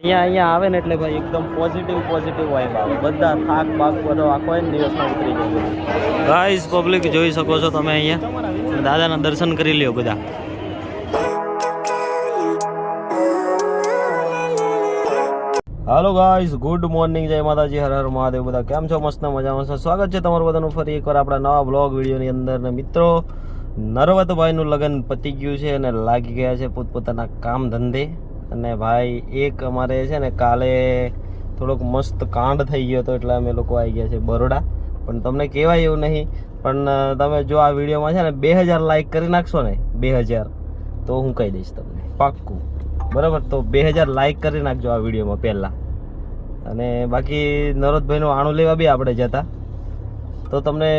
અહીંયા આવે ને એટલે ભાઈ એકદમ પોઝિટિવ વાઇબ આવે. બધા થાક બાક બધો આખો દિવસમાં ઉતરી જાય. ગાઈસ પબ્લિક જોઈ શકો છો તમે અહીંયા દાદાના દર્શન કરી લ્યો બધા. હાલો ગાઈસ, ગુડ મોર્નિંગ, જય માતાજી, હર હર મહાદેવ. બધા કેમ છો? મસ્ત મજામાં છો. સ્વાગત છે તમારું બધાનું ફરી એકવાર આપણા નવા બ્લોગ વિડીયોની અંદર. ને મિત્રો, નરવતભાઈનું લગ્ન પતી ગયું છે અને લાગી ગયા છે પોતપોતાના કામ ધંધે. અને ભાઈ એક અમારે છે ને કાલે થોડોક મસ્ત કાંડ થઈ ગયો હતો એટલે અમે લોકો આવી ગયા છે બરોડા. પણ તમને કહેવાય એવું નહીં, પણ તમે જો આ વિડીયોમાં છે ને 2000 લાઈક કરી નાખશો ને, 2000, તો હું કહી દઈશ તમને પાક્કું, બરાબર? તો 2000 લાઈક કરી નાખજો આ વિડીયોમાં પહેલાં. અને બાકી નરોદભાઈનું આણું લેવા બી આપણે જતા, તો તમને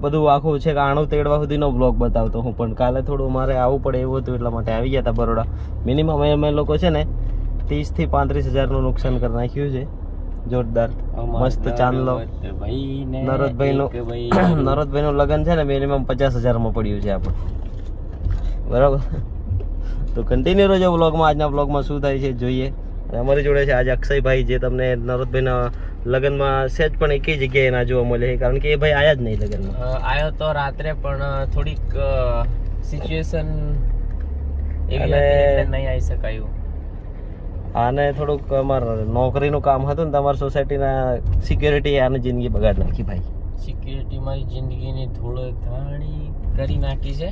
બધું આખું છે કે આણું તેડવા સુધીનો બ્લોગ બતાવતો હું. પણ કાલે થોડું મારે આવવું પડે એવું હતું એટલા માટે આવી ગયા હતા બરોડા. મિનિમમ અમે લોકો છે ને 30 થી 35 હજારનું નુકસાન કરી નાખ્યું છે. જોરદાર મસ્ત ચાંદલો. નરોદભાઈનું લગ્ન છે ને મિનિમમ 50,000માં પડ્યું છે આપણે, બરાબર? તો કન્ટિન્યુ રહેજો બ્લોગમાં. આજના બ્લોગમાં શું થાય છે જોઈએ. અમારી જોડે છે આજે અક્ષયભાઈ, જે તમને નરોદભાઈના લગ્નમાં સહેજ પણ એકેય જગ્યાએ ના જોવા મળે, કારણ કે એ ભાઈ આયા જ નહીં લગ્નમાં. આવ્યો તો રાત્રે, પણ થોડીક સિચ્યુએશન એવી હતી એટલે નહીં આવી શકાયું. આને થોડુંક અમારે નોકરીનું કામ હતું ને, તમારી સોસાયટીના સિક્યોરિટી આને જિંદગી બગાડ નાખી ભાઈ. સિક્યુરિટી મારી જિંદગીની ધૂળો ધાણી કરી નાખી છે.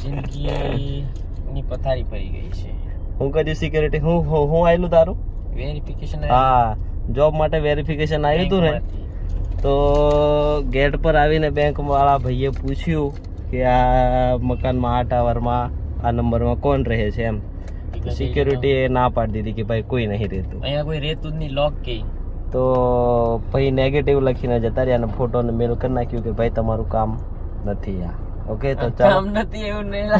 જિંદગીની પથારી પડી ગઈ છે. હું કર્યું સિક્યોરિટી? હું આવેલું તારું વેરિફિકેશન? હા, જોબ માટે વેરિફિકેશન આવ્યું હતું ને, તો ગેટ પર આવીને બેંક વાળા ભાઈએ પૂછ્યું કે આ મકાનમાં, આ ટાવરમાં, આ નંબરમાં કોણ રહે છે એમ. સિક્યોરિટી એ ના પાડી દીધી કે ભાઈ કોઈ નહીં રહેતું, અહીંયા કોઈ રહેતું જ નહીં, લોક કે. તો ભાઈ નેગેટિવ લખીને જતા રહ્યા અને ફોટોને મેલ કરી નાખ્યું કે ભાઈ તમારું કામ નથી આ. ઓકે, તો કામ નથી એવું નહીં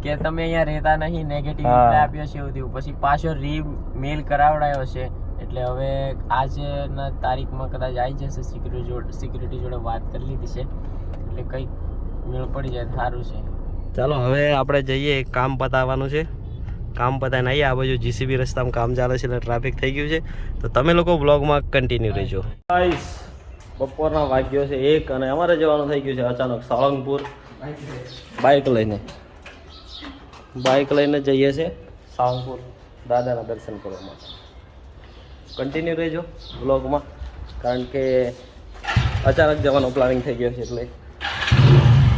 કે તમે અહીંયા રહેતા નહીં, નેગેટિવ આપ્યો છે એવું થયું. પછી પાછો મેલ કરાવડાયો છે, એટલે હવે આજના તારીખમાં કદાચ આવી જશે. સિક્યુરિટી જોડે વાત કરી લીધી છે, એટલે કંઈક મેળ પડી જાય સારું છે. ચાલો હવે આપણે જઈએ, કામ પતાવવાનું છે. કામ પતાવીને આવીએ. આ બાજુ જીસીબી રસ્તામાં કામ ચાલે છે એટલે ટ્રાફિક થઈ ગયું છે. તો તમે લોકો બ્લોગમાં કન્ટિન્યુ રહેજો. બપોરના વાગ્યો છે 1 અને અમારે જવાનું થઈ ગયું છે અચાનક સાળંગપુર. બાઇક લઈને જઈએ છીએ સાળંગપુર દાદાના દર્શન કરવા માટે. કન્ટિન્યુ રહેજો બ્લોગમાં, કારણ કે અચાનક જવાનો પ્લાનિંગ થઈ ગયો છે એટલે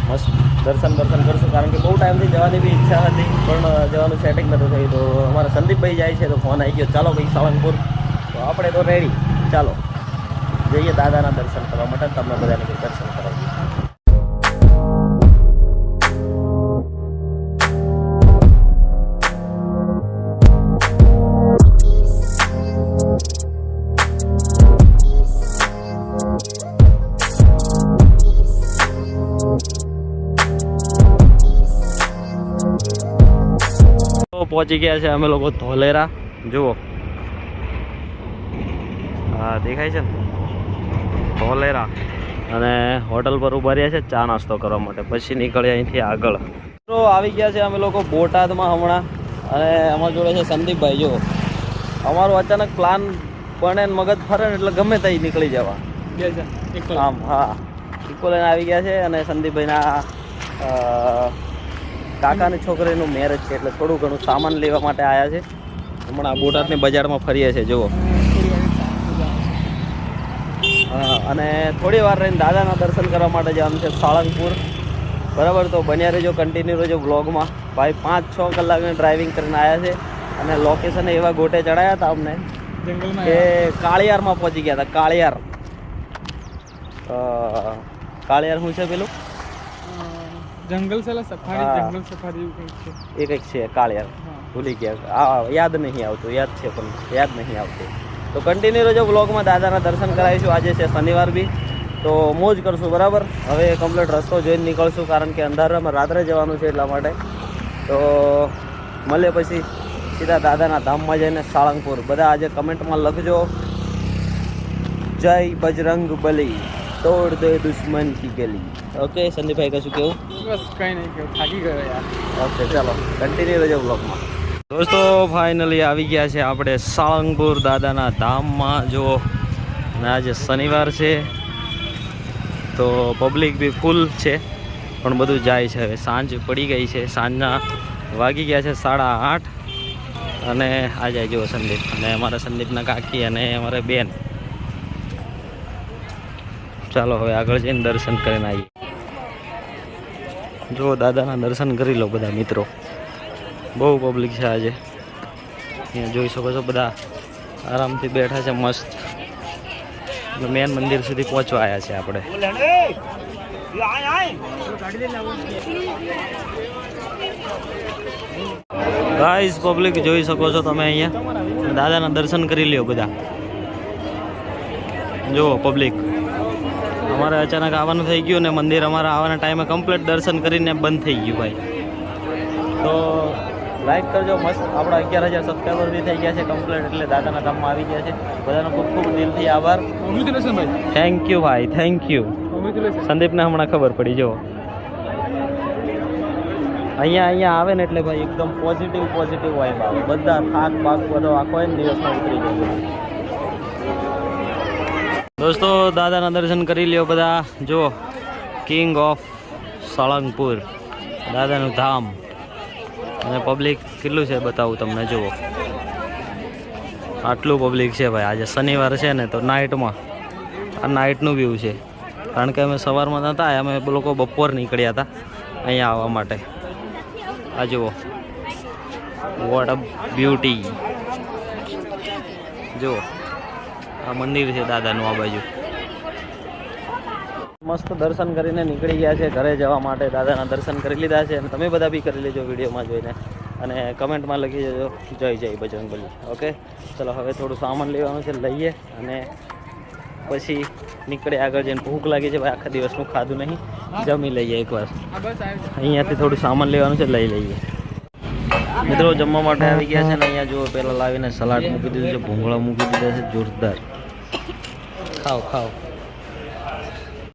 મસ્ત દર્શન કરશું. કારણ કે બહુ ટાઈમથી જવાની બી ઈચ્છા હતી, પણ જવાનું સેટિંગ નહોતું થયું. તો અમારા સંદીપભાઈ જાય છે તો ફોન આવી ગયો, ચાલો ભાઈ સાળંગપુર. તો આપણે તો રેડી, ચાલો જઈએ દાદાના દર્શન કરવા માટે. તમને બધાને દર્શન કરાવીએ. પહોંચી ગયા છે અમે લોકો ધોલેરા. જુઓ, હા દેખાય છે ને ધોલેરા. અને હોટલ પર ઉભા રહ્યા છે ચા નાસ્તો કરવા માટે. પછી નીકળ્યા અહીંથી આગળ. તો આવી ગયા છે અમે લોકો બોટાદમાં હમણાં. અને અમારા જોડે છે સંદીપભાઈ. જો અમારું અચાનક પ્લાન બને ને મગજ ફરે ને એટલે ગમે ત્યાં નીકળી જવા આમ. હા, ઇકો લઈને આવી ગયા છે. અને સંદીપભાઈના કાકાની છોકરીનું મેરેજ છે એટલે થોડું ઘણું સામાન લેવા માટે આવ્યા છે. હમણાં બોટાદની બજારમાં ફરીએ છીએ. જુઓ, અને થોડી વાર રહીને દાદાના દર્શન કરવા માટે જવાનું છે સાળંગપુર, બરાબર? તો બન્યા રહેજો, કન્ટિન્યુ રહેજો બ્લોગમાં. ભાઈ 5-6 કલાકની ડ્રાઇવિંગ કરીને આવ્યા છે. અને લોકેશન એવા ગોટે ચડાયા હતા અમને કે કાળિયારમાં પહોંચી ગયા હતા. કાળિયાર શું છે પેલું? જંગલ સફારી એક છે કાળિયાર, ભૂલી ગયા, યાદ નહીં આવતું. યાદ છે પણ યાદ નહીં આવતું. તો કન્ટિન્યુ રહેજો બ્લોગમાં. દાદાના દર્શન કરાવીશું. આજે છે શનિવાર બી, તો મોજ કરશું, બરાબર? હવે કમ્પ્લીટ રસ્તો જોઈને નીકળશું, કારણ કે અંધારામાં રાત્રે જવાનું છે એટલા માટે. તો મળે પછી સીધા દાદાના ધામમાં જઈને સાળંગપુર. બધા આજે કમેન્ટમાં લખજો જય બજરંગ બલી, તોડ દે દુશ્મન કી ગલી. ઓકે સંદીપભાઈ, કશું કેવું? બસ કઈ નહીં કેવું, થાકી ગયો યાર. ઓકે, ચાલો કન્ટિન્યુ રહેજો બ્લોગમાં. દોસ્તો ફાઇનલી આવી ગયા છે આપણે સાળંગપુર દાદાના ધામમાં. જો અને આજે શનિવાર છે તો પબ્લિક બી ફૂલ છે, પણ બધું જાય છે. હવે સાંજ પડી ગઈ છે, સાંજના વાગી ગયા છે 8:30. અને આ જાય જો સંદીપ અને અમારા સંદીપના કાકી અને અમારા બેન. ચાલો હવે આગળ જઈને દર્શન કરીને આવીએ. જો દાદાના દર્શન કરી લો બધા મિત્રો. બહુ પબ્લિક છે આજે. અહીંયા જોઈ શકો છો બધા આરામથી બેઠા છે મસ્ત. મેન મંદિર સુધી પહોંચવા આવ્યા છે આપણે. ગાઈસ પબ્લિક જોઈ શકો છો તમે અહીંયા. દાદાના દર્શન કરી લ્યો બધા. જુઓ પબ્લિક. અમારે અચાનક આવવાનું થઈ ગયું ને મંદિર અમારા આવવાના ટાઈમે કમ્પ્લીટ દર્શન કરીને બંધ થઈ ગયું ભાઈ. તો લાઈક કરજો મસ્ત. આપણા 11,000 સબસ્ક્રાઈબર બી થઈ ગયા છે કમ્પ્લીટ, એટલે દાદાના ધામમાં આવી ગયા છે. બધાનો ખૂબ ખૂબ દિલથી આભાર. થેન્ક યુ ભાઈ, થેન્ક યુ. સંદીપને હમણાં ખબર પડી. જો અહીંયા આવે ને એટલે ભાઈ એકદમ પોઝિટિવ વાઇબ આવે. બધા થાક પાક બધો આખો દિવસમાં ઉતરી જાય. દોસ્તો દાદાના દર્શન કરી લ્યો બધા. જો કિંગ ઓફ સાળંગપુર દાદાનું ધામ. અને પબ્લિક કેટલું છે બતાવું તમને. જુઓ આટલું પબ્લિક છે ભાઈ. આજે શનિવાર છે ને તો નાઇટમાં આ નાઇટનું વ્યૂ છે. કારણ કે અમે સવારમાં નહોતા, અમે લોકો બપોર નીકળ્યા હતા અહીંયા આવવા માટે. આ જુઓ વોટ અ બ્યુટી. જુઓ આ મંદિર છે દાદાનું આ બાજુ. મસ્ત દર્શન કરીને નીકળી ગયા છે ઘરે જવા માટે. દાદાના દર્શન કરી લીધા છે અને તમે બધા બી કરી લેજો વિડીયોમાં જોઈને. અને કમેન્ટમાં લખી દેજો જય જય બજરંગબલી. ઓકે ચલો હવે થોડું સામાન લેવાનું છે, લઈએ અને પછી નીકળે આગળ જઈને. ભૂખ લાગી છે ભાઈ, આખા દિવસનું ખાધું નહીં. જમી લઈએ એકવાર. અહીંયાથી થોડું સામાન લેવાનું છે, લઈ લઈએ. મિત્રો જમવા માટે આવી ગયા છે ને અહીંયા જુઓ પહેલાં લાવીને સલાડ મૂકી દીધું છે, ભૂંગળા મૂકી દીધા છે જોરદાર. ખાઓ ખાઓ.